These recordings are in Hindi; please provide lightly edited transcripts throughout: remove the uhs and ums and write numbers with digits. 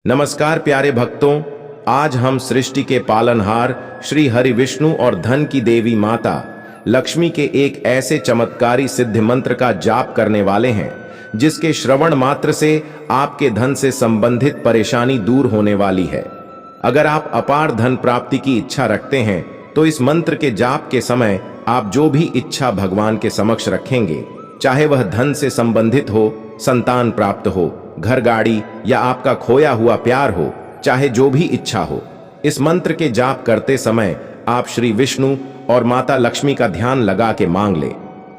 नमस्कार प्यारे भक्तों, आज हम सृष्टि के पालनहार श्री हरि विष्णु और धन की देवी माता लक्ष्मी के एक ऐसे चमत्कारी सिद्ध मंत्र का जाप करने वाले हैं जिसके श्रवण मात्र से आपके धन से संबंधित परेशानी दूर होने वाली है। अगर आप अपार धन प्राप्ति की इच्छा रखते हैं तो इस मंत्र के जाप के समय आप जो भी इच्छा भगवान के समक्ष रखेंगे, चाहे वह धन से संबंधित हो, संतान प्राप्त हो, घर गाड़ी या आपका खोया हुआ प्यार हो, चाहे जो भी इच्छा हो, इस मंत्र के जाप करते समय आप श्री विष्णु और माता लक्ष्मी का ध्यान लगा के मांग ले।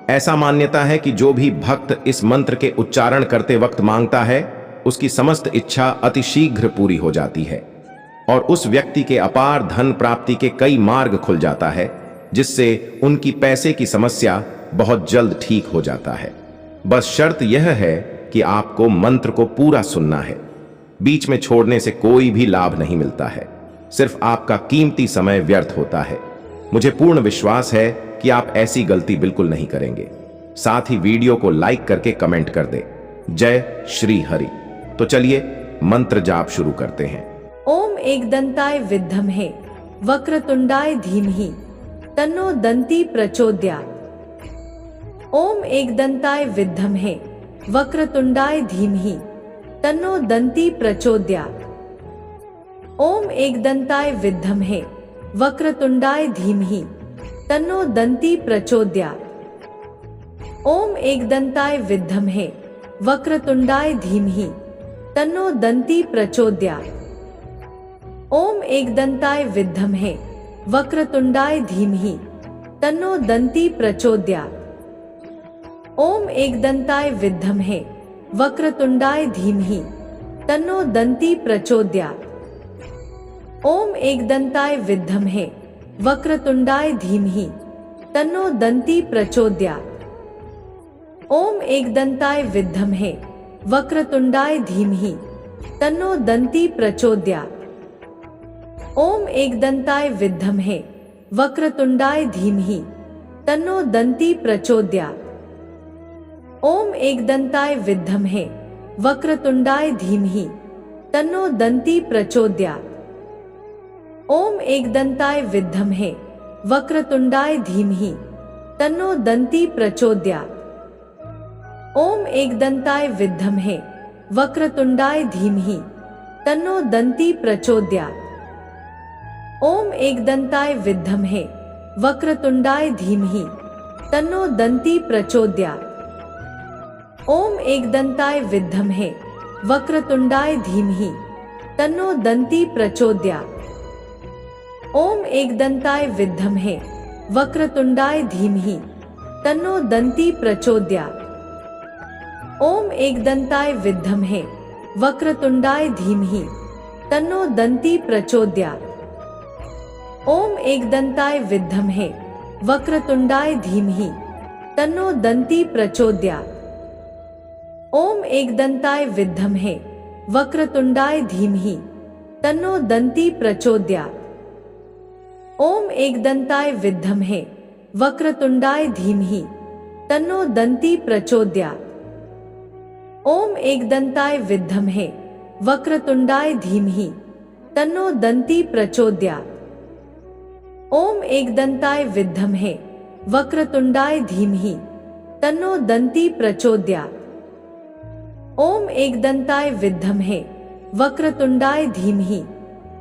ऐसा मान्यता है कि जो भी भक्त इस मंत्र के उच्चारण करते वक्त मांगता है, उसकी समस्त इच्छा अतिशीघ्र पूरी हो जाती है और उस व्यक्ति के अपार धन प्राप्ति के कई मार्ग खुल जाता है, जिससे उनकी पैसे की समस्या बहुत जल्द ठीक हो जाता है। बस शर्त यह है कि आपको मंत्र को पूरा सुनना है। बीच में छोड़ने से कोई भी लाभ नहीं मिलता है, सिर्फ आपका कीमती समय व्यर्थ होता है। मुझे पूर्ण विश्वास है कि आप ऐसी गलती बिल्कुल नहीं करेंगे। साथ ही वीडियो को लाइक करके कमेंट कर दे। जय श्री हरि। तो चलिए मंत्र जाप शुरू करते हैं। ओम एकदंताय विद्महे वक्रतुंडाय धीमहि तन्नो दंती प्रचोदयात्। ओम एकदंताय विद्महे वक्रतुंडाय धीमहि तन्नो दंती प्रचोदयात्। ओम एकदंताय विद्महे वक्रतुंडाय धीमहि तन्नो दंती प्रचोदयात्। ओम एकदंताय विद्महे वक्रतुंडाय धीमहि तन्नो दंती प्रचोदयात्। ओम एकदंताय विद्महे वक्रतुंडाय धीमहि तन्नो दंती प्रचोदयात्। ओम एकदंताय विद्महे वक्रतुंडाय धीमहि तन्नो दंती प्रचोदयात्। ओम एकदंताय विद्महे वक्रतुंडाय धीमहि तन्नो दंती प्रचोदयात्। ओम एकदंताय विद्महे वक्रतुंडाय धीमहि तन्नो दंती प्रचोदयात्। ओम एकदंताय विद्महे वक्रतुंडाय धीमहि तन्नो दंती प्रचोदयात्। ओम एकदंताय विद्महे वक्रतुंडाय धीमहि तन्नो दंती प्रचोदयात्। ओम एकदंताय विद्महे वक्रतुंडाय धीमहि तन्नो दंती प्रचोदयात्। ओम एकदंताय विद्महे वक्रतुंडाय धीमहि तन्नो दंती प्रचोदयात्। ओम एकदंताय विद्महे वक्रतुंडाय धीमहि तन्नो दंती प्रचोदयात्। ओम एकदंताय विद्महे वक्रतुंडाय धीमहि तन्नो दंती प्रचोदयात्। ओम एकदंताय विद्महे वक्रतुंडाय धीमहि तन्नो दंती प्रचोदयात्। ओम एकदंताय विद्महे वक्रतुंडाय धीमहि तन्नो दंती प्रचोदयात्। ओम एकदंताय विद्महे वक्रतुंडाय धीमहि तन्नो दंती प्रचोदयात्। ओम एकदंताय विद्महे वक्रतुंडाय धीमहि तन्नो दंती प्रचोदयात्। ओम एकदंताय विद्महे वक्रतुंडाय धीमहि तन्नो दंती प्रचोदयात्। ओम एकदंताय विद्महे वक्रतुंडाय धीमहि तन्नो दंती प्रचोदयात्। ओम एकदंताय विद्महे वक्रतुंडाय धीमहि तन्नो दंती प्रचोदयात्। ओम एकदंताय विद्महे वक्रतुंडाय धीमहि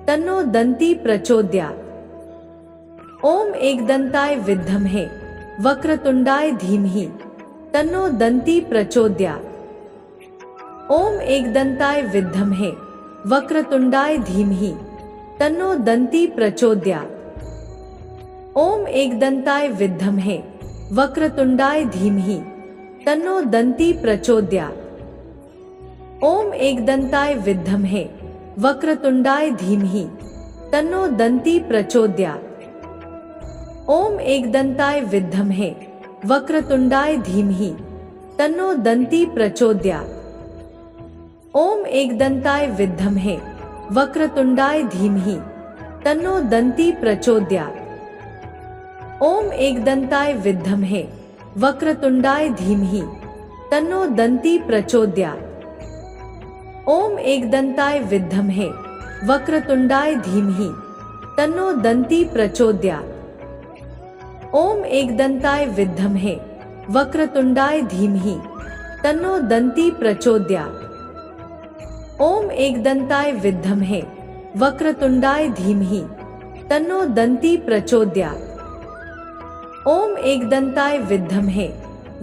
तन्नो दंती प्रचोदयात्। ओम एकदंताय विद्महे वक्रतुंडाय धीमहि तन्नो दंती प्रचोदयात्। ओम एकदंताय विद्महे वक्रतुंडाय धीमहि तन्नो दंती प्रचोदयात्। ओम एकदंताय विद्महे वक्रतुंडाय धीमहि तन्नो दंती प्रचोदयात्। ओम एकदंताय विद्महे वक्रतुंडाय धीमहि तन्नो दंती प्रचोदयात्। ओम एकदंताय विद्महे वक्रतुंडाय धीमहि तन्नो दंती प्रचोदयात्। ओम एकदंताय विद्महे वक्रतुंडाय धीमहि तन्नो दंती प्रचोदयात्। ओम एकदंताय विद्महे वक्रतुंडाय धीमहि तन्नो दंती प्रचोदयात्। ओम एकदंताय विद्महे वक्रतुंडाय धीमहि तन्नो दन्ती प्रचोदयात्। ओम एकदंताय विद्महे वक्रतुंडाय धीमहि तन्नो दन्ती प्रचोदयात्। ओम एकदंताय विद्महे वक्रतुंडाय धीमहि तन्नो दन्ती प्रचोदयात्। ओम एकदंताय विद्महे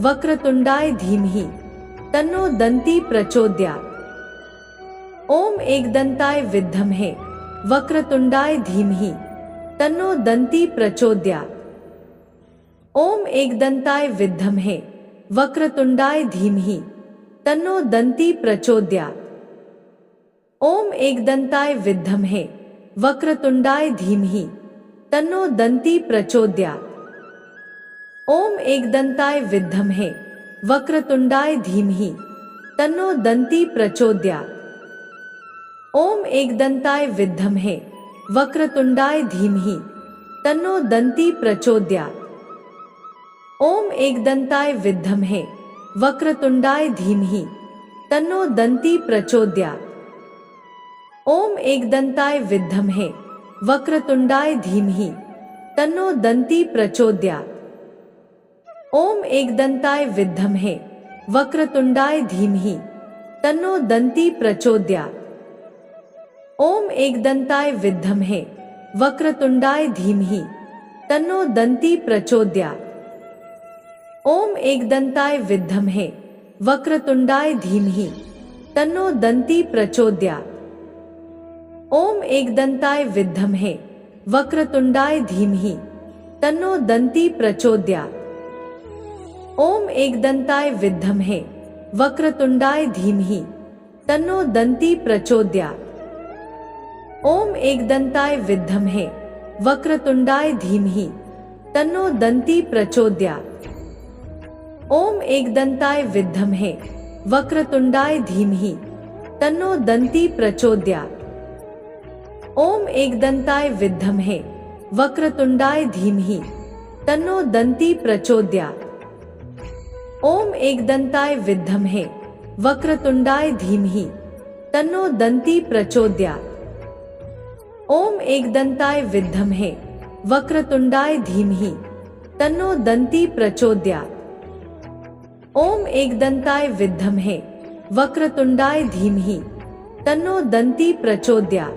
वक्रतुंडाय धीमहि तन्नो दन्ती प्रचोदयात्। ओम एकदंताय विद्महे वक्रतुंडाय धीमहि तन्नो दन्ती प्रचोदयात्। ओम एकदंताय विद्महे वक्रतुंडाय धीमहि तन्नो दन्ती प्रचोदयात्। ओम एकदंताय विद्महे वक्रतुंडाय धीमहि तन्नो दन्ती प्रचोदयात्। ओम एकदंताय विद्महे वक्रतुंडाय धीमहि तन्नो दन्ती प्रचोदयात्। ओम एकदंताय विद्महे वक्रतुंडाय धीमहि तन्नो दन्ती प्रचोदयात्। ओम एकदंताय विद्महे वक्रतुंडाय धीमहि तन्नो दन्ती प्रचोदयात्। ओम एकदंताय विद्महे वक्रतुंडाय धीमहि तन्नो दन्ती प्रचोदयात्। ओम एकदंताय विद्महे वक्रतुंडाय धीमहि तन्नो दन्ती प्रचोदयात्। ओम एकदंताय विद्महे वक्रतुंडाय धीमहि तन्नो दन्ती प्रचोदयात्। ओम एकदंताय विद्महे वक्रतुंडाय धीमहि तन्नो दन्ती प्रचोदयात्। ओम एकदंताय विद्महे वक्रतुंडाय धीमहि तन्नो दन्ती प्रचोदयात्। ओम एकदंताय विद्महे वक्रतुंडाय धीमहि तन्नो दन्ती प्रचोदयात्। ओम एकदंताय विद्महे वक्रतुंडाय धीमहि तन्नो दन्ती प्रचोदयात्। ओम एकदंताय विद्महे वक्रतुंडाय धीमहि तन्नो दन्ती प्रचोदयात्। ओम एकदंताय विद्महे वक्रतुंडाय धीमहि तन्नो दन्ती प्रचोदयात्। ओम एकदंताय विद्महे वक्रतुंडाय धीमहि तन्नो दन्ती प्रचोदयात्। ओम एकदंताय विद्महे वक्रतुंडाय धीमहि तन्नो दन्ती प्रचोदयात्। ओम एकदंताय विद्महे वक्रतुंडाय धीमहि तन्नो दन्ती प्रचोदयात्।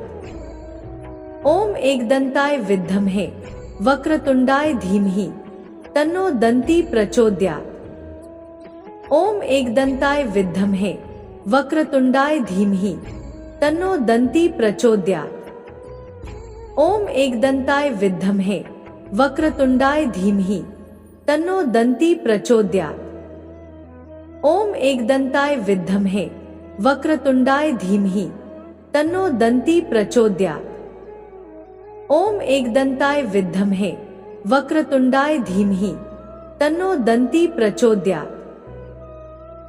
ओम एकदंताय विद्महे वक्रतुंडाय धीमहि तन्नो दन्ती प्रचोदयात्। ओम एकदंताय विद्महे वक्रतुंडाय धीमहि तन्नो दन्ती प्रचोदयात्। ओम एकदंताय विद्महे वक्रतुंडाय धीमहि तन्नो दन्ती प्रचोदयात्। ओम एकदंताय विद्महे वक्रतुंडाय धीमहि तन्नो दन्ती प्रचोदयात्। ओम एकदंताय विद्महे वक्रतुंडाय धीमहि तन्नो दन्ती प्रचोदयात्।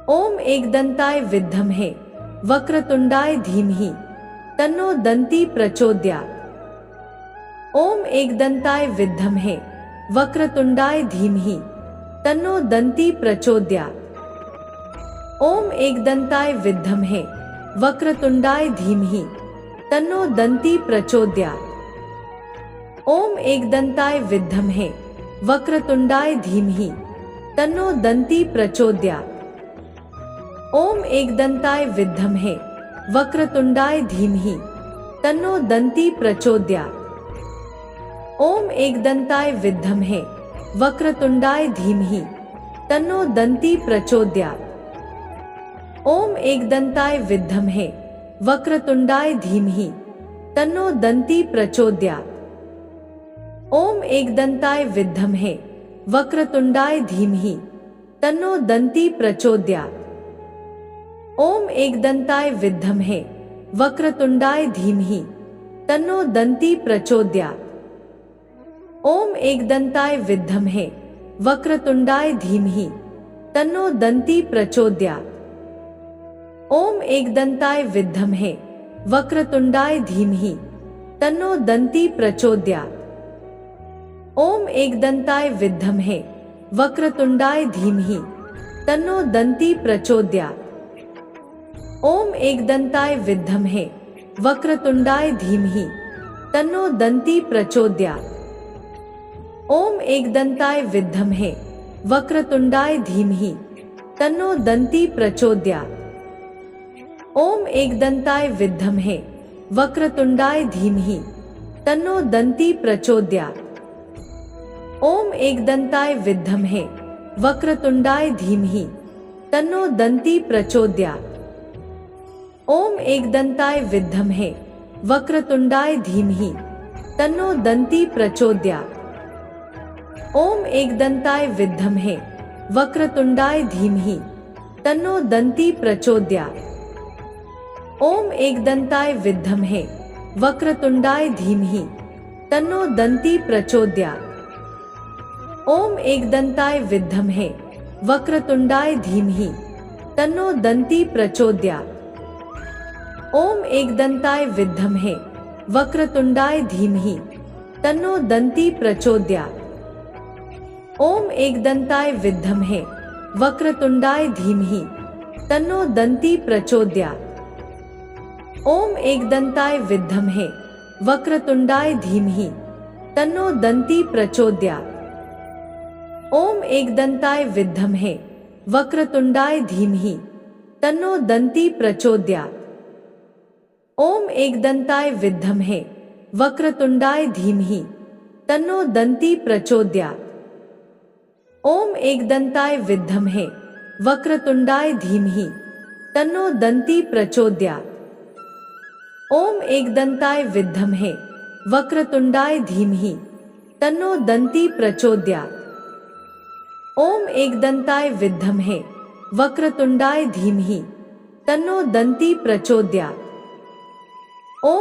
ओम एकदंताय विद्महे वक्रतुंडाय धीमहि तन्नो दन्ती प्रचोदयात्। ओम एकदंताय विद्महे वक्रतुंडाय धीमहि तन्नो दन्ती प्रचोदयात्। ओम एकदंताय विद्महे वक्रतुंडाय धीमहि तन्नो दन्ती प्रचोदयात्। ओम एकदंताय विद्महे वक्रतुंडाय धीमहि तन्नो दन्ती प्रचोदयात्। ओम एकदंताय विद्महे वक्रतुंडाय धीमहि तन्नो दन्ती प्रचोदयात्। ओम एकदंताय विद्महे वक्रतुंडाय धीमहि तन्नो दन्ती प्रचोदयात्। ओम एकदंताय विद्महे वक्रतुंडाय धीमहि तन्नो दन्ती प्रचोदयात्। ओम एकदंताय विद्महे वक्रतुंडाय धीमहि तन्नो दन्ती प्रचोदयात्। ओम एकदंताय विद्महे वक्रतुंडाय धीमहि तन्नो दन्ती प्रचोदयात्। ओम एकदंताय विद्महे वक्रतुंडाय धीमहि तन्नो दन्ती प्रचोदयात्। ओम एकदंताय विद्महे वक्रतुंडाय धीमहि तन्नो दन्ती प्रचोदयात्। ओम एकदंताय विद्महे वक्रतुंडाय धीमहि तन्नो दन्ती प्रचोदयात्। ओम एकदंताय विद्महे वक्रतुंडाय धीमहि तन्नो दन्ती प्रचोदयात्। ओम एकदंताय विद्महे वक्रतुंडाय धीमहि तन्नो दन्ती प्रचोदयात्। ओम एकदंताय विद्महे वक्रतुंडाय धीमहि तन्नो दन्ती प्रचोदयात्। ओम एकदंताय विद्महे वक्रतुंडाय धीमहि तन्नो दन्ती प्रचोदयात्। ओम एकदंताय विद्महे वक्रतुंडाय धीमहि तन्नो दन्ती प्रचोदयात्। ओम एकदंताय विद्महे वक्रतुंडाय धीमहि तन्नो दन्ती प्रचोदयात्। ओम एकदंताय विद्महे वक्रतुंडाय धीमहि तन्नो दन्ती प्रचोदयात्। ओम एकदंताय विद्महे वक्रतुंडाय धीमहि तन्नो दन्ती प्रचोदयात्। ओम एकदंताय विद्महे वक्रतुंडाय धीमहि तन्नो दन्ती प्रचोदयात्। ओम एकदंताय विद्महे वक्रतुंडाय धीमहि तन्नो दन्ती प्रचोदयात्। ओम एकदंताय विद्महे वक्रतुंडाय धीमहि तन्नो दन्ती प्रचोदयात्। ओम एकदंताय विद्महे वक्रतुंडाय धीमहि तन्नो दन्ती प्रचोदयात्। ओम एकदंताय विद्महे वक्रतुंडाय धीमहि तन्नो दन्ती प्रचोदयात्। ओम एकदंताय विद्महे वक्रतुंडाय धीमहि तन्नो दन्ती प्रचोदयात्। ओम एकदंताय विद्महे वक्रतुंडाय धीमहि तन्नो दन्ती प्रचोदयात्। ओम एकदंताय विद्महे वक्रतुंडाय धीमहि तन्नो दन्ती प्रचोदयात्। ओम